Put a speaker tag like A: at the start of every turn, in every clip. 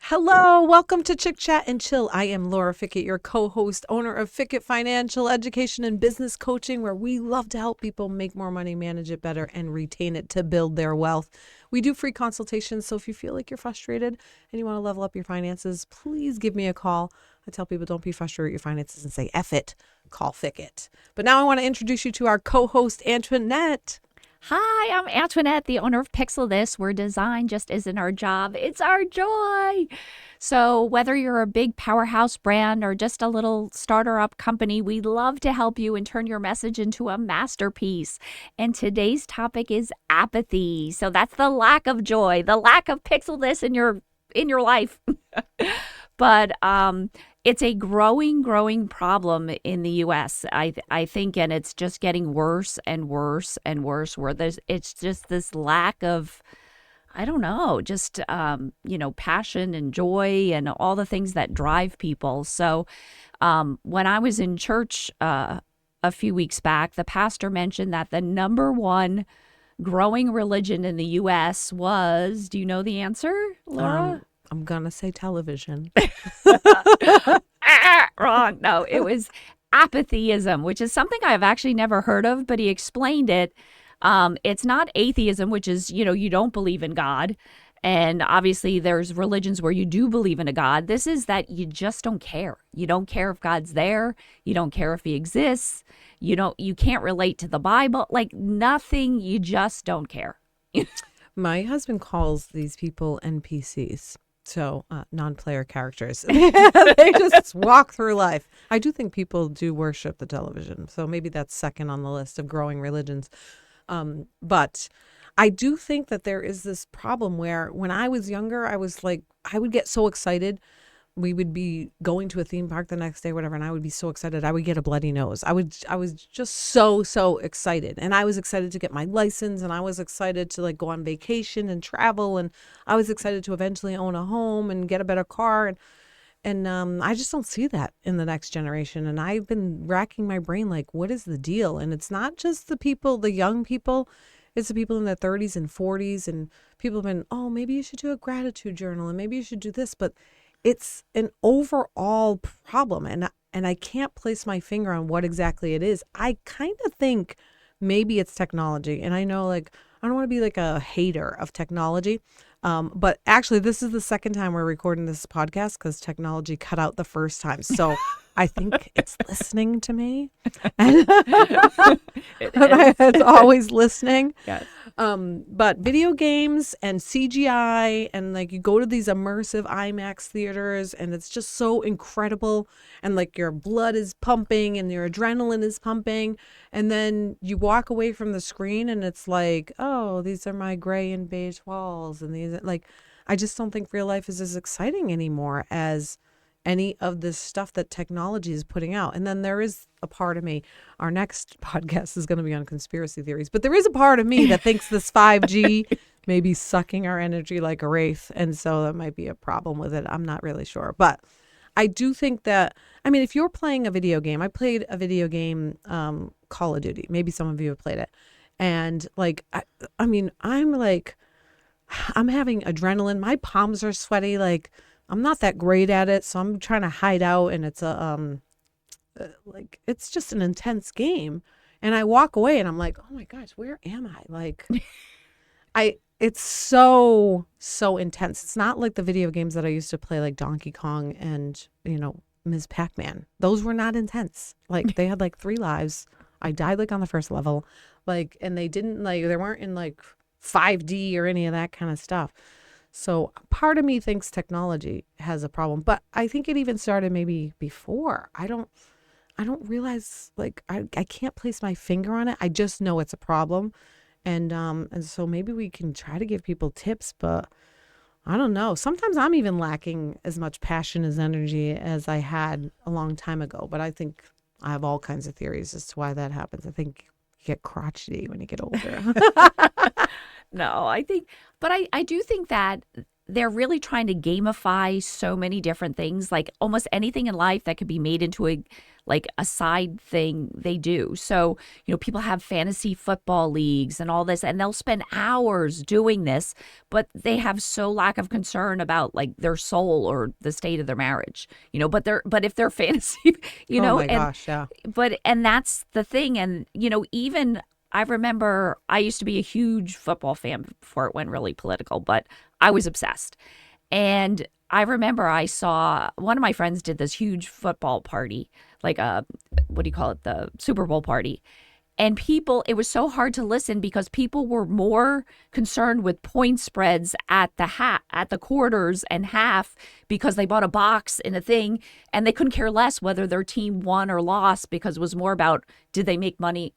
A: Hello, welcome to Chick Chat and Chill. I am Laura Fickett, your co-host, owner of Fickett Financial Education and Business Coaching, where we love to help people make more money, manage it better, and retain it to build their wealth. We do free consultations, so if you feel like you're frustrated and you want to level up your finances, please give me a call. I tell people don't be frustrated with your finances and say, F it, call Fickett. But now I want to introduce you to our co-host, Antoinette.
B: Hi, I'm Antoinette, the owner of Pixel This, where design just isn't our job, it's our joy. So whether you're a big powerhouse brand or just a little starter-up company, we'd love to help you and turn your message into a masterpiece. And today's topic is apathy. So that's the lack of joy, the lack of Pixel This in your life. But it's a growing problem in the U.S., I think, and it's just getting worse and worse and worse, where it's just this lack of, I don't know, just, passion and joy and all the things that drive people. So when I was in church a few weeks back, the pastor mentioned that the number one growing religion in the U.S. was, do you know the answer, Laura?
A: I'm going to say television.
B: Wrong. No, it was apathyism, which is something I've actually never heard of, but he explained it. It's not atheism, which is, you don't believe in God. And obviously there's religions where you do believe in a God. This is that you just don't care. You don't care if God's there. You don't care if he exists. You can't relate to the Bible, like nothing. You just don't care.
A: My husband calls these people NPCs. So non-player characters. They just walk through life. I do think people do worship the television. So maybe that's second on the list of growing religions. But I do think that there is this problem where when I was younger, I would get so excited. We would be going to a theme park the next day, whatever, and I would be so excited. I would get a bloody nose. I was just so excited. And I was excited to get my license, and I was excited to go on vacation and travel, and I was excited to eventually own a home and get a better car. And I just don't see that in the next generation. And I've been racking my brain, what is the deal? And it's not just the young people. It's the people in their 30s and 40s, and people have been, oh, maybe you should do a gratitude journal, and maybe you should do this. But it's an overall problem, and I can't place my finger on what exactly it is. I kind of think maybe it's technology, and I know I don't want to be a hater of technology, but actually this is the second time we're recording this podcast because technology cut out the first time. So I think it's listening to me. It's always listening.
B: Yes.
A: But video games and CGI and you go to these immersive IMAX theaters and it's just so incredible, and your blood is pumping and your adrenaline is pumping, and then you walk away from the screen and it's oh, these are my gray and beige walls, and these I just don't think real life is as exciting anymore as any of this stuff that technology is putting out. And then there is a part of me, our next podcast is going to be on conspiracy theories, but there is a part of me that thinks this 5G may be sucking our energy like a wraith. And so that might be a problem with it. I'm not really sure. But I do think that, if you're playing a video game, I played a video game, Call of Duty. Maybe some of you have played it. And I'm having adrenaline. My palms are sweaty. I'm not that great at it, so I'm trying to hide out, and it's it's just an intense game. And I walk away and I'm like, oh my gosh, where am I? It's so intense. It's not like the video games that I used to play, like Donkey Kong and, Ms. Pac-Man. Those were not intense. They had 3 lives. I died on the first level, and they didn't they weren't in 5D or any of that kind of stuff. So part of me thinks technology has a problem, but I think it even started maybe before. I don't realize, I can't place my finger on it. I just know it's a problem. And so maybe we can try to give people tips, but I don't know. Sometimes I'm even lacking as much passion as energy as I had a long time ago, but I think I have all kinds of theories as to why that happens. I think you get crotchety when you get older.
B: No, I do think that they're really trying to gamify so many different things, like almost anything in life that could be made into a side thing they do. So, people have fantasy football leagues and all this, and they'll spend hours doing this, but they have so lack of concern about like their soul or the state of their marriage, but if they're fantasy,
A: Oh my
B: and
A: gosh, yeah.
B: and that's the thing. And, even I remember I used to be a huge football fan before it went really political, but I was obsessed. And I remember I saw one of my friends did this huge football party, like what do you call it? The Super Bowl party. And it was so hard to listen because people were more concerned with point spreads at the quarters and half because they bought a box in a thing, and they couldn't care less whether their team won or lost because it was more about did they make money,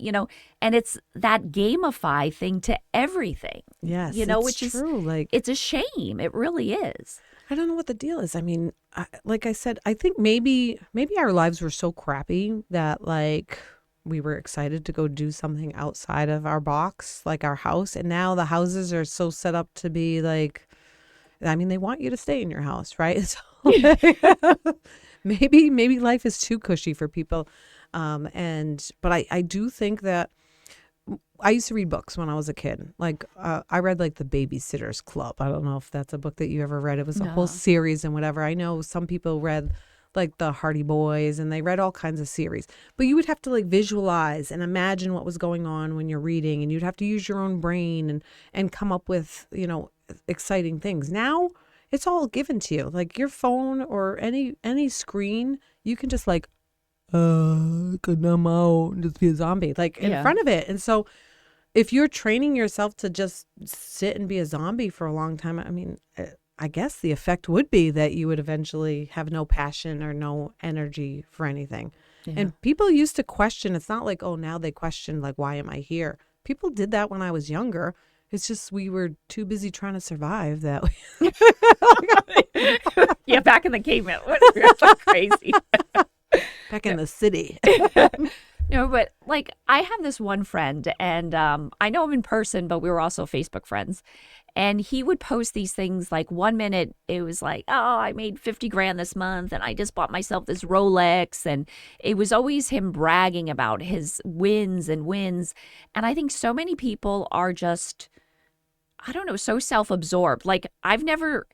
B: and it's that gamify thing to everything.
A: Yes,
B: Which is
A: true. Like,
B: it's a shame. It really is.
A: I don't know what the deal is. I mean, like I said, I think maybe our lives were so crappy that like we were excited to go do something outside of our box, like our house. And now the houses are so set up to be like, I mean, they want you to stay in your house, right? So maybe life is too cushy for people. But I do think that I used to read books when I was a kid. Like I read like The Babysitter's Club. I don't know if that's a book that you ever read. It was a whole series and whatever. I know some people read like the Hardy Boys, and they read all kinds of series. But you would have to like visualize and imagine what was going on when you're reading, and you'd have to use your own brain and come up with, exciting things. Now it's all given to you. Like your phone or any screen, you can just like I'm out and just be a zombie like in front of it. And so if you're training yourself to just sit and be a zombie for a long time, I mean, I guess the effect would be that you would eventually have no passion or no energy for anything. Yeah. And people used to question. It's not like, oh, now they question like, why am I here? People did that when I was younger. It's just we were too busy trying to survive that way.
B: Yeah, back in the caveman. We were so crazy.
A: Back in the city.
B: But like I have this one friend, and I know him in person, but we were also Facebook friends. And he would post these things like 1 minute it was like, oh, I made 50 grand this month and I just bought myself this Rolex. And it was always him bragging about his wins and wins. And I think so many people are just, I don't know, so self-absorbed. Like I've never,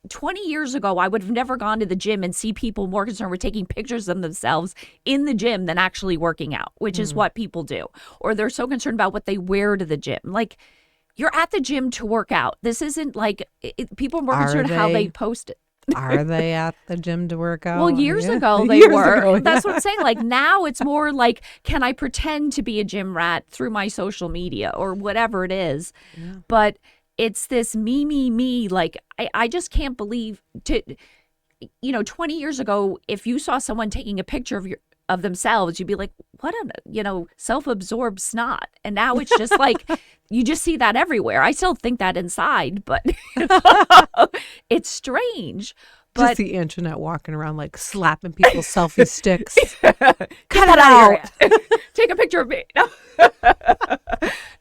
B: 20 years ago, I would have never gone to the gym and see people more concerned with taking pictures of themselves in the gym than actually working out, which is what people do. Or they're so concerned about what they wear to the gym. Like, you're at the gym to work out. This isn't like people are more concerned how they post it.
A: Are they at the gym to work out?
B: Well, years ago they were. That's what I'm saying. Like now it's more like, can I pretend to be a gym rat through my social media or whatever it is? Yeah. But it's this me. Like I just can't believe 20 years ago, if you saw someone taking a picture of themselves, you'd be like, what a, self-absorbed snot. And now it's just like, you just see that everywhere. I still think that inside, but it's strange. But
A: just the internet walking around like slapping people's selfie sticks.
B: Cut that out. Take a picture of me.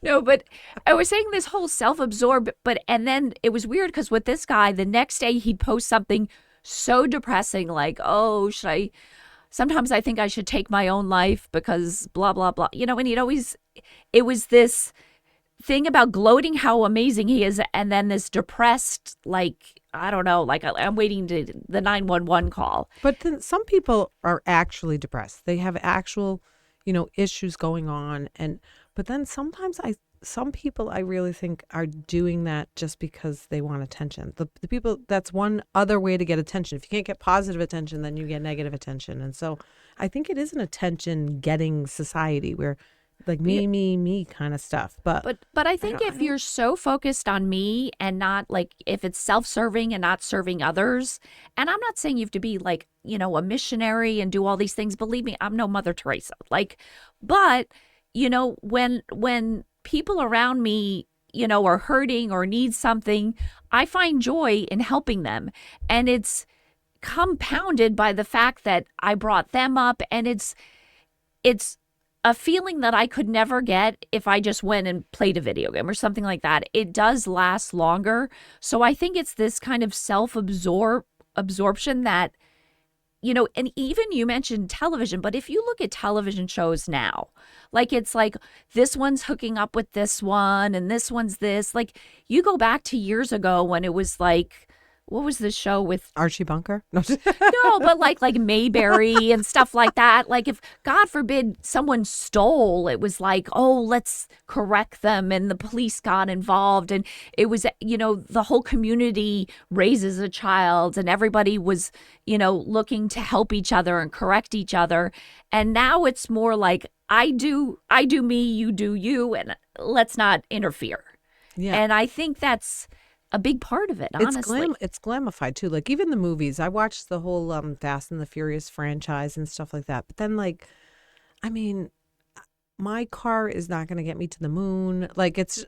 B: No, but I was saying this whole self-absorbed, and then it was weird because with this guy, the next day he'd post something so depressing like, oh, sometimes I think I should take my own life because blah, blah, blah. And it was this thing about gloating how amazing he is, and then this depressed, like, I don't know, like I'm waiting to the 911 call.
A: But then some people are actually depressed. They have actual, issues going on. But then sometimes some people I really think are doing that just because they want attention. The people, that's one other way to get attention. If you can't get positive attention, then you get negative attention. And so I think it is an attention getting society where like me kind of stuff. But
B: I think if you're so focused on me and not like if it's self-serving and not serving others, and I'm not saying you have to be like, a missionary and do all these things. Believe me, I'm no Mother Teresa. But when people around me, are hurting or need something, I find joy in helping them. And it's compounded by the fact that I brought them up, and it's a feeling that I could never get if I just went and played a video game or something like that. It does last longer. So I think it's this kind of absorption that, and even you mentioned television, but if you look at television shows now, like it's like this one's hooking up with this one and this one's this, like you go back to years ago when it was like, what was the show with
A: Archie Bunker? No,
B: no, but like Mayberry and stuff like that. Like if God forbid someone stole, it was like, oh, let's correct them, and the police got involved, and it was, the whole community raises a child, and everybody was, looking to help each other and correct each other. And now it's more like I do me, you do you, and let's not interfere.
A: Yeah.
B: And I think that's a big part of it, honestly.
A: It's glamified too. Like even the movies, I watched the whole Fast and the Furious franchise and stuff like that. But then my car is not going to get me to the moon. Like it's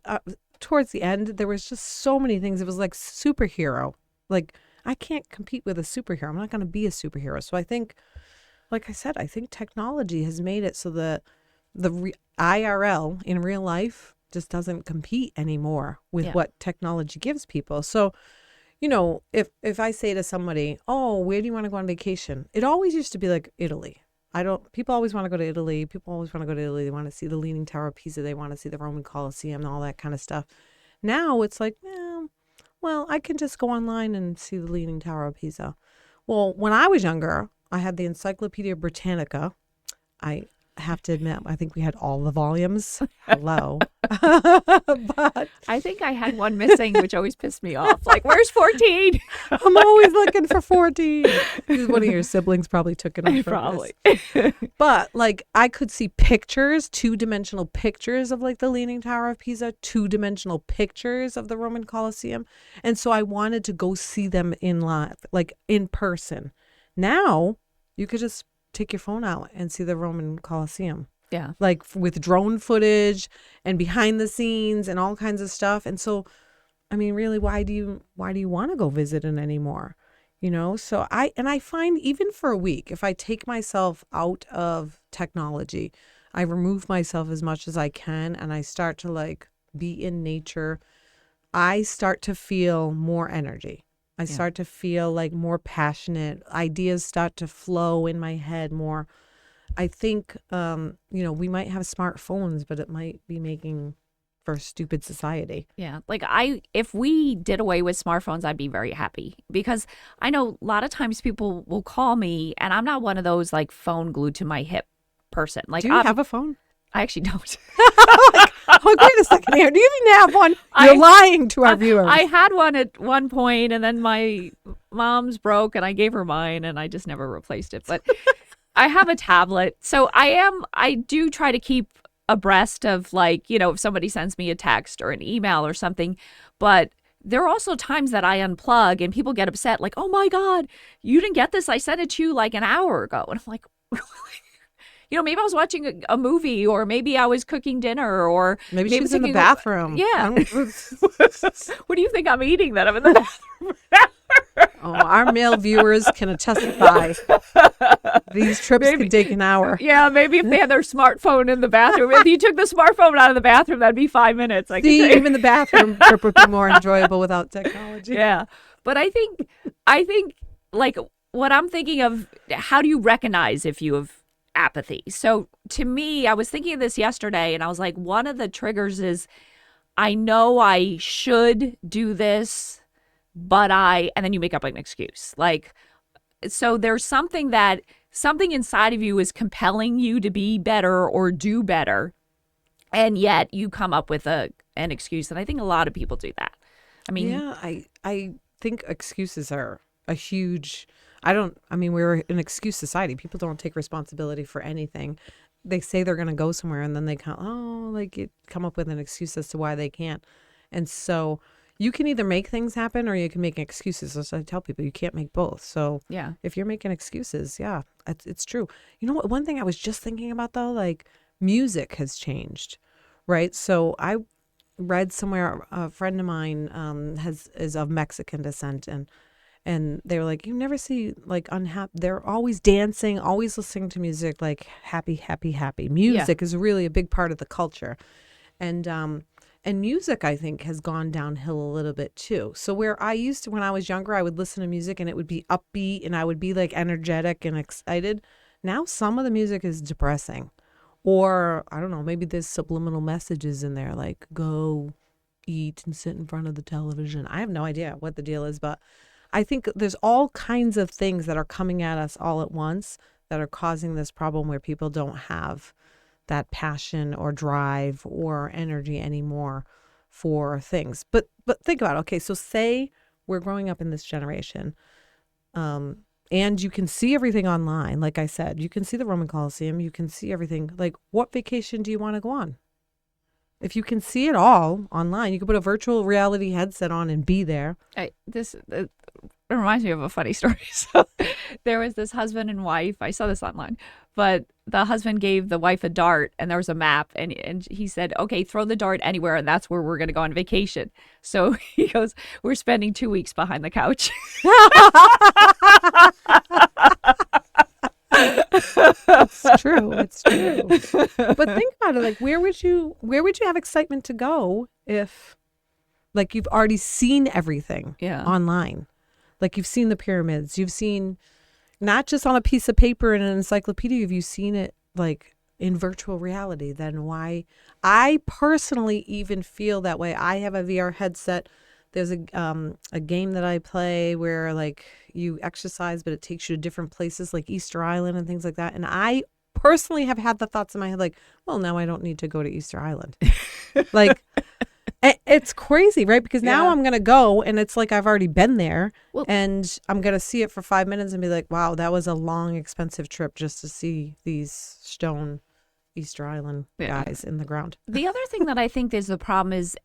A: towards the end, there was just so many things. It was like superhero. Like I can't compete with a superhero. I'm not going to be a superhero. So I think, like I said, I think technology has made it so that the IRL in real life just doesn't compete anymore with what technology gives people. So, if I say to somebody, oh, where do you want to go on vacation? It always used to be like Italy. People always want to go to Italy. People always want to go to Italy. They want to see the Leaning Tower of Pisa. They want to see the Roman Colosseum and all that kind of stuff. Now it's like, well, I can just go online and see the Leaning Tower of Pisa. Well, when I was younger, I had the Encyclopedia Britannica. I have to admit, I think we had all the volumes. Hello. But
B: I think I had one missing, which always pissed me off. Like, where's 14?
A: I'm always looking for 14. One of your siblings probably took it on purpose.
B: Probably.
A: But like I could see pictures, 2-dimensional pictures of like the Leaning Tower of Pisa, 2-dimensional pictures of the Roman Colosseum. And so I wanted to go see them in live, like in person. Now you could just take your phone out and see the Roman Colosseum.
B: Yeah. Like
A: with drone footage and behind the scenes and all kinds of stuff. And so, I mean, really, why do you want to go visit it anymore? So I find even for a week, if I take myself out of technology, I remove myself as much as I can and I start to like be in nature, I start to feel more energy. I start to feel like more passionate. Ideas start to flow in my head more. I think, we might have smartphones, but it might be making for a stupid society.
B: Yeah. Like if we did away with smartphones, I'd be very happy because I know a lot of times people will call me and I'm not one of those like phone glued to my hip person. Like,
A: do you have a phone?
B: I actually don't.
A: Wait a second here. Do you even have one? You're lying to our viewers.
B: I had one at one point, and then my mom's broke, and I gave her mine, and I just never replaced it. But I have a tablet, so I do try to keep abreast of like, if somebody sends me a text or an email or something. But there are also times that I unplug, and people get upset, like, "Oh my God, you didn't get this? I sent it to you like an hour ago," and I'm like. Maybe I was watching a movie or maybe I was cooking dinner or
A: maybe she was in the bathroom.
B: Yeah. What do you think I'm eating that I'm in the bathroom?
A: Oh, our male viewers can testify. These trips can take an hour.
B: Yeah, maybe if they had their smartphone in the bathroom. If you took the smartphone out of the bathroom, that'd be 5 minutes.
A: Even the bathroom trip would be more enjoyable without technology.
B: Yeah. But I think like what I'm thinking of, how do you recognize if you have apathy? So to me, I was thinking of this yesterday and I was like, one of the triggers is I know I should do this, but and then you make up an excuse. Like, so there's something inside of you is compelling you to be better or do better. And yet you come up with an excuse. And I think a lot of people do that. I mean,
A: yeah, I think excuses are a huge, we're an excuse society. People don't take responsibility for anything. They say they're going to go somewhere and then they come up with an excuse as to why they can't. And so you can either make things happen or you can make excuses. As I tell people, you can't make both. So
B: yeah,
A: if you're making excuses, yeah, it's true. You know what? One thing I was just thinking about though, like music has changed, right? So I read somewhere, a friend of mine is of Mexican descent, and And they were like, you never see like unhappy. They're always dancing, always listening to music, like happy, happy, happy. Music is really a big part of the culture. And music, I think, has gone downhill a little bit too. So where I used to, when I was younger, I would listen to music and it would be upbeat and I would be like energetic and excited. Now some of the music is depressing. Or, I don't know, maybe there's subliminal messages in there like go eat and sit in front of the television. I have no idea what the deal is, but I think there's all kinds of things that are coming at us all at once that are causing this problem where people don't have that passion or drive or energy anymore for things. But think about it. Okay, so say we're growing up in this generation, and you can see everything online. Like I said, you can see the Roman Colosseum. You can see everything. Like, what vacation do you want to go on? If you can see it all online, you can put a virtual reality headset on and be there.
B: It reminds me of a funny story. So there was this husband and wife. I saw this online, but the husband gave the wife a dart and there was a map, and he said, okay, throw the dart anywhere and that's where we're going to go on vacation. So he goes, we're spending 2 weeks behind the couch.
A: It's true. It's true. But think about it. Like, where would you have excitement to go if, like, you've already seen everything online? Like, you've seen the pyramids. You've seen, not just on a piece of paper in an encyclopedia, have you seen it, like, in virtual reality? Then why? I personally even feel that way. I have a VR headset. There's a game that I play where, like, you exercise, but it takes you to different places like Easter Island and things like that. And I personally have had the thoughts in my head like, well, now I don't need to go to Easter Island. Like, it's crazy, right? Because now I'm going to go and it's like I've already been there, and I'm going to see it for 5 minutes and be like, wow, that was a long, expensive trip just to see these stone Easter Island guys in the ground.
B: The other thing that I think is the problem is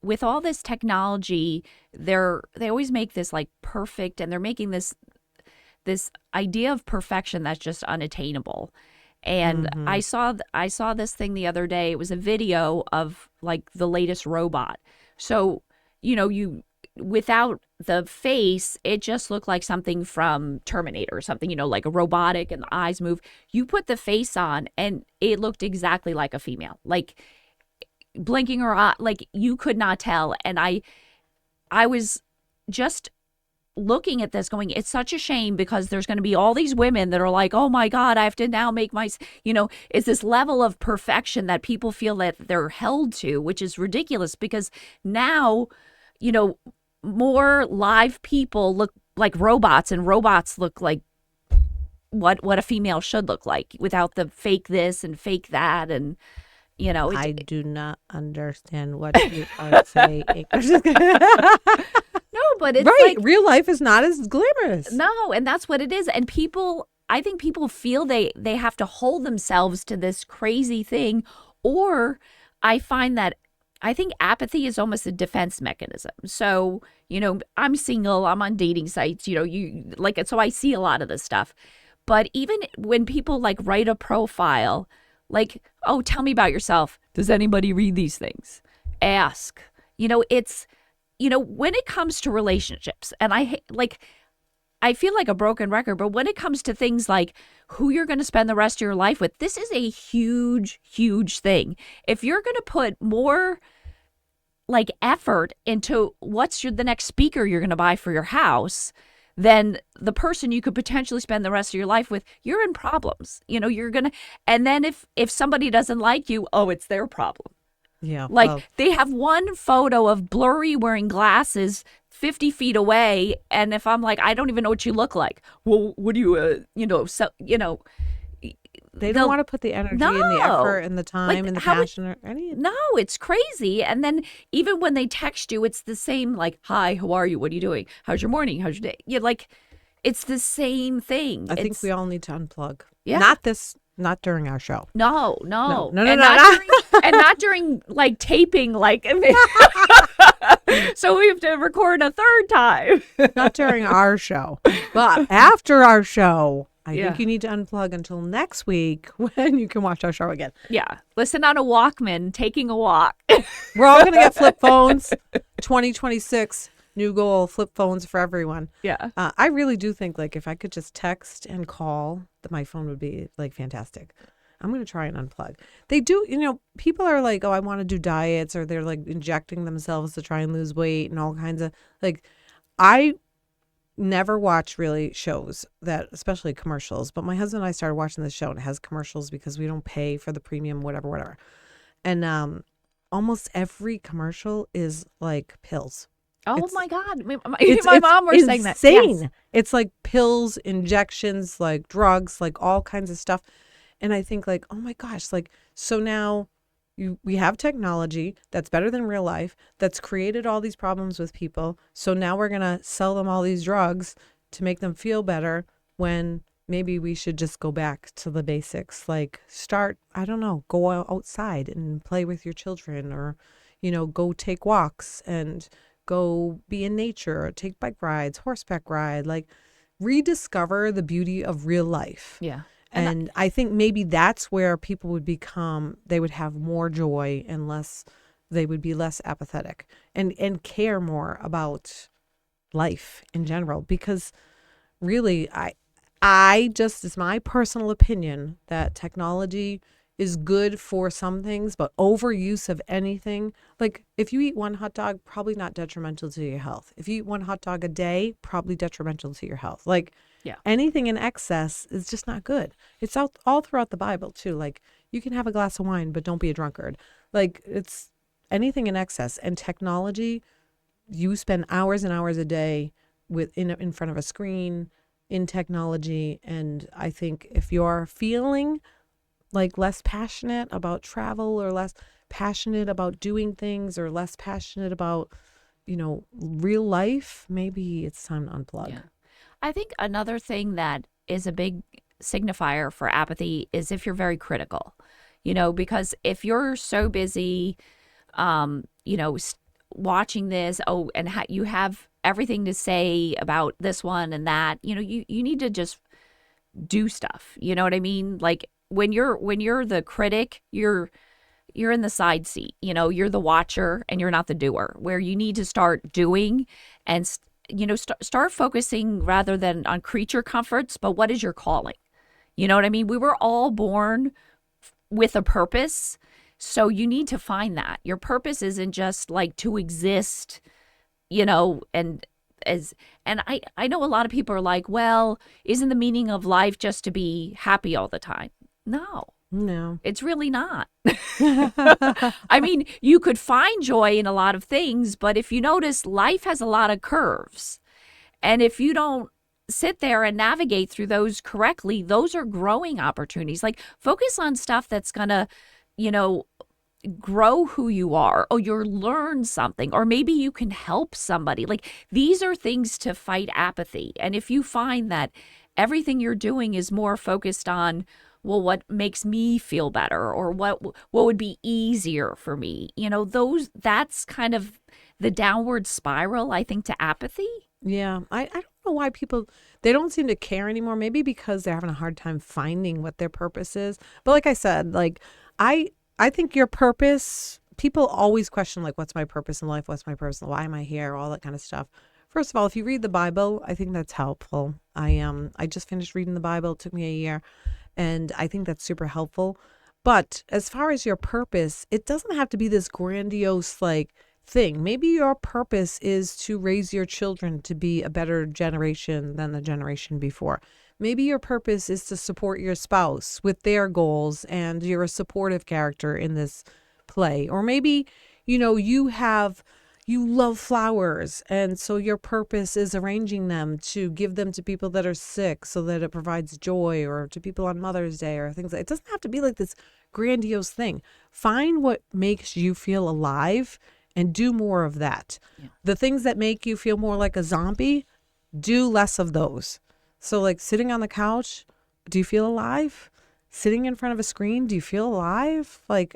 B: with all this technology, they always make this like perfect, and they're making this idea of perfection that's just unattainable. And I saw this thing the other day. It was a video of like the latest robot. So, you without the face, it just looked like something from Terminator or something, like a robotic and the eyes move. You put the face on and it looked exactly like a female, like blinking her eye, like you could not tell. And I was just looking at this going, it's such a shame because there's going to be all these women that are like, oh my God, I have to now make it's this level of perfection that people feel that they're held to, which is ridiculous because now, more live people look like robots and robots look like what a female should look like without the fake this and fake that. And,
A: I do not understand what you are saying.
B: No, but it's
A: right.
B: like
A: Real life is not as glamorous.
B: No, and that's what it is. And I think people feel they have to hold themselves to this crazy thing. Or I think apathy is almost a defense mechanism. So, I'm single, I'm on dating sites, so I see a lot of this stuff. But even when people like write a profile, like, oh, tell me about yourself. Does anybody read these things? Ask. It's, when it comes to relationships, and I feel like a broken record, but when it comes to things like who you're going to spend the rest of your life with, this is a huge, huge thing. If you're going to put more like effort into what's the next speaker you're going to buy for your house, then the person you could potentially spend the rest of your life with, you're in problems. You're going to, and then if somebody doesn't like you, oh, it's their problem.
A: Yeah.
B: Like they have one photo of Blurry wearing glasses 50 feet away. And if I'm like, I don't even know what you look like. Well, what do you,
A: they don't want to put the energy and the effort and the time and the passion or any.
B: No, it's crazy. And then even when they text you, it's the same, like, hi, how are you? What are you doing? How's your morning? How's your day? It's the same thing.
A: I think we all need to unplug.
B: Yeah.
A: Not during our show.
B: No. And not during like taping, like so we have to record a third time.
A: Not during our show, but after our show, I think you need to unplug until next week when you can watch our show again.
B: Yeah, listen on a Walkman, taking a walk.
A: We're all gonna get flip phones. 2026. New goal, flip phones for everyone.
B: Yeah.
A: I really do think like if I could just text and call, that my phone would be like fantastic. I'm going to try and unplug. They do, people are like, oh, I want to do diets, or they're like injecting themselves to try and lose weight and all kinds of like, I never watch really shows that, especially commercials, but my husband and I started watching this show and it has commercials because we don't pay for the premium, whatever. And almost every commercial is like pills.
B: Oh my God. My mom was saying that.
A: Insane.
B: Yes.
A: It's like pills, injections, like drugs, like all kinds of stuff. And I think like, oh my gosh, like, so now we have technology that's better than real life, that's created all these problems with people. So now we're going to sell them all these drugs to make them feel better, when maybe we should just go back to the basics. Like start, I don't know, go outside and play with your children, or, go take walks and go be in nature, or take bike rides, horseback ride, like rediscover the beauty of real life.
B: Yeah.
A: And I think maybe that's where people would they would have more joy and they would be less apathetic and care more about life in general. Because really, I just, it's my personal opinion that technology is good for some things, but overuse of anything, like if you eat one hot dog, probably not detrimental to your health. If you eat one hot dog a day, probably detrimental to your health. Like,
B: yeah,
A: anything in excess is just not good. It's all throughout the Bible too. Like, you can have a glass of wine, but don't be a drunkard. Like, it's anything in excess. And technology, you spend hours and hours a day in front of a screen, in technology. And I think if you're feeling like less passionate about travel, or less passionate about doing things, or less passionate about, real life, maybe it's time to unplug.
B: Yeah. I think another thing that is a big signifier for apathy is if you're very critical, because if you're so busy, watching this, and you have everything to say about this one and that, you need to just do stuff. You know what I mean? Like when you're the critic, you're in the side seat, you're the watcher and you're not the doer, where you need to start doing and start focusing rather than on creature comforts, but what is your calling? You know what I mean? We were all born with a purpose. So you need to find that. Your purpose isn't just like to exist, and I know a lot of people are like, well, isn't the meaning of life just to be happy all the time? No, it's really not. I mean, you could find joy in a lot of things, but if you notice, life has a lot of curves. And if you don't sit there and navigate through those correctly, those are growing opportunities. Like, focus on stuff that's going to, grow who you are, or you'll learn something, or maybe you can help somebody. Like, these are things to fight apathy. And if you find that everything you're doing is more focused on, well, what makes me feel better, or what would be easier for me, that's kind of the downward spiral, I think, to apathy.
A: Yeah, I don't know why they don't seem to care anymore. Maybe because they're having a hard time finding what their purpose is. But like I said, like I think your purpose, people always question, like, what's my purpose in life? What's my purpose? Why am I here? All that kind of stuff. First of all, if you read the Bible, I think that's helpful. I just finished reading the Bible. It took me a year, and I think that's super helpful. But as far as your purpose, it doesn't have to be this grandiose like thing. Maybe your purpose is to raise your children to be a better generation than the generation before. Maybe your purpose is to support your spouse with their goals, and you're a supportive character in this play. Or maybe, you love flowers, and so your purpose is arranging them to give them to people that are sick so that it provides joy, or to people on Mother's Day, or things like. It doesn't have to be like this grandiose thing. Find what makes you feel alive and do more of that. Yeah. The things that make you feel more like a zombie, do less of those. So like sitting on the couch, do you feel alive? Sitting in front of a screen, do you feel alive? Like,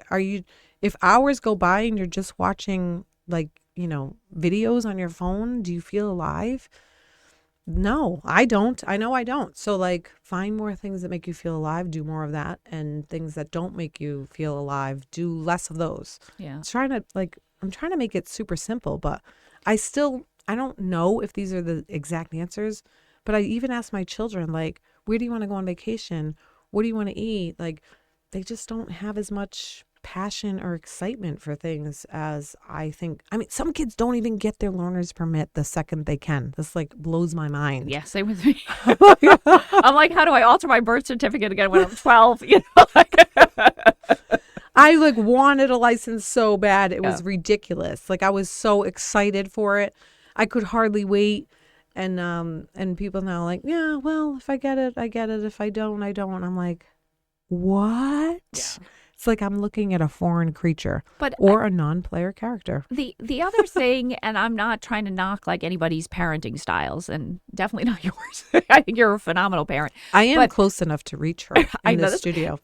A: if hours go by and you're just watching like, videos on your phone, do you feel alive? No, I don't. I know I don't. So like, find more things that make you feel alive, do more of that, and things that don't make you feel alive, do less of those.
B: Yeah.
A: I'm trying to make it super simple, but I still I don't know if these are the exact answers, but I even ask my children, like, where do you want to go on vacation? What do you want to eat? Like, they just don't have as much passion or excitement for things as I think. I mean, some kids don't even get their learner's permit the second they can. This like blows my mind.
B: Yeah, same with me. I'm like, how do I alter my birth certificate again when I'm 12? You know,
A: I like wanted a license so bad. It was ridiculous. Like I was so excited for it. I could hardly wait. And people now are like, yeah, well, if I get it, I get it. If I don't, I don't. I'm like, what? Yeah. It's like I'm looking at a foreign creature or a non-player character.
B: The other thing, and I'm not trying to knock like anybody's parenting styles, and definitely not yours. I think you're a phenomenal parent.
A: I am close enough to reach her in the studio.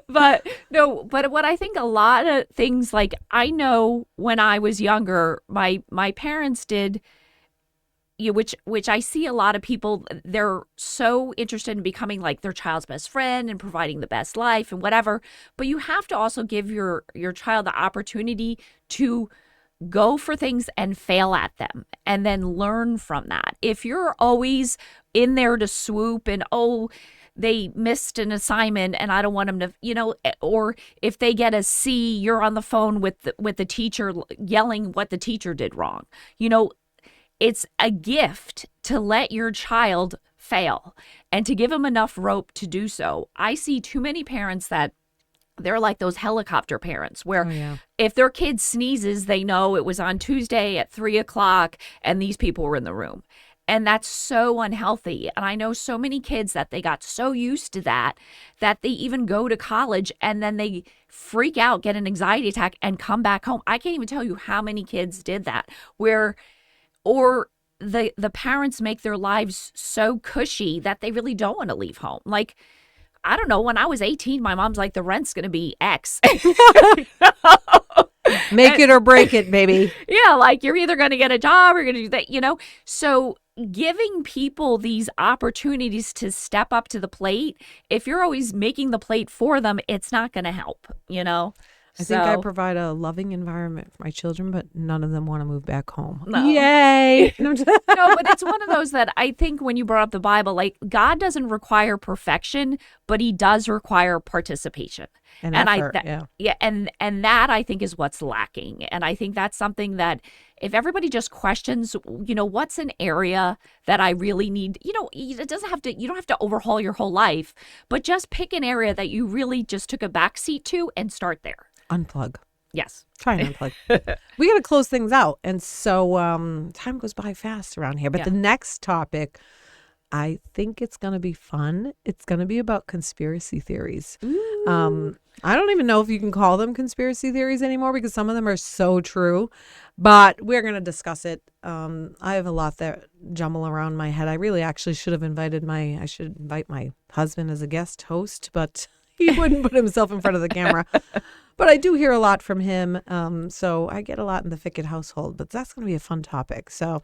A: But
B: what I think a lot of things, like I know when I was younger, my parents did, which I see a lot of people, they're so interested in becoming like their child's best friend and providing the best life and whatever. But you have to also give your child the opportunity to go for things and fail at them and then learn from that. If you're always in there to swoop and, they missed an assignment and I don't want them to, or if they get a C, you're on the phone with the teacher yelling what the teacher did wrong. It's a gift to let your child fail and to give them enough rope to do so. I see too many parents that they're like those helicopter parents where if their kid sneezes, they know it was on Tuesday at 3:00 and these people were in the room. And that's so unhealthy. And I know so many kids that they got so used to that they even go to college and then they freak out, get an anxiety attack and come back home. I can't even tell you how many kids did that or the parents make their lives so cushy that they really don't want to leave home. Like, I don't know, when I was 18, my mom's like, the rent's going to be X.
A: Make it or break it, baby.
B: Yeah, like you're either going to get a job or you're going to do that, So giving people these opportunities to step up to the plate, if you're always making the plate for them, it's not going to help,
A: I think I provide a loving environment for my children, but none of them want to move back home.
B: No.
A: Yay!
B: No, but it's one of those that I think when you brought up the Bible, like God doesn't require perfection, but he does require participation.
A: And effort,
B: and that I think is what's lacking. And I think that's something that if everybody just questions, what's an area that I really need, it doesn't have to, you don't have to overhaul your whole life, but just pick an area that you really just took a backseat to and start there.
A: Unplug.
B: Yes.
A: Try and unplug. We got to close things out. And so time goes by fast around here. But the next topic, I think it's going to be fun. It's going to be about conspiracy theories. I don't even know if you can call them conspiracy theories anymore because some of them are so true. But we're going to discuss it. I have a lot that jumble around my head. I really actually should invite my husband as a guest host, but he wouldn't put himself in front of the camera. But I do hear a lot from him. So I get a lot in the Fickett household. But that's going to be a fun topic. So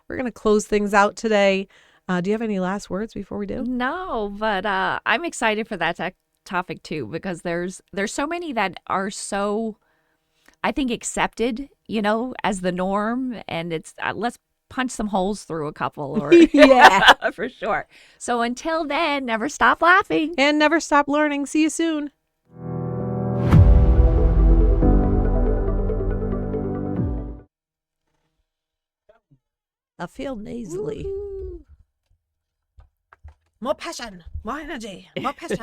A: we're going to close things out today. Do you have any last words before we do?
B: No, but I'm excited for that topic too, because there's so many that are so, I think, accepted, as the norm. And it's let's punch some holes through a couple or
A: yeah,
B: for sure. So until then, never stop laughing
A: and never stop learning. See you soon. I feel nasally. Woo-hoo. More passion, more energy, more passion.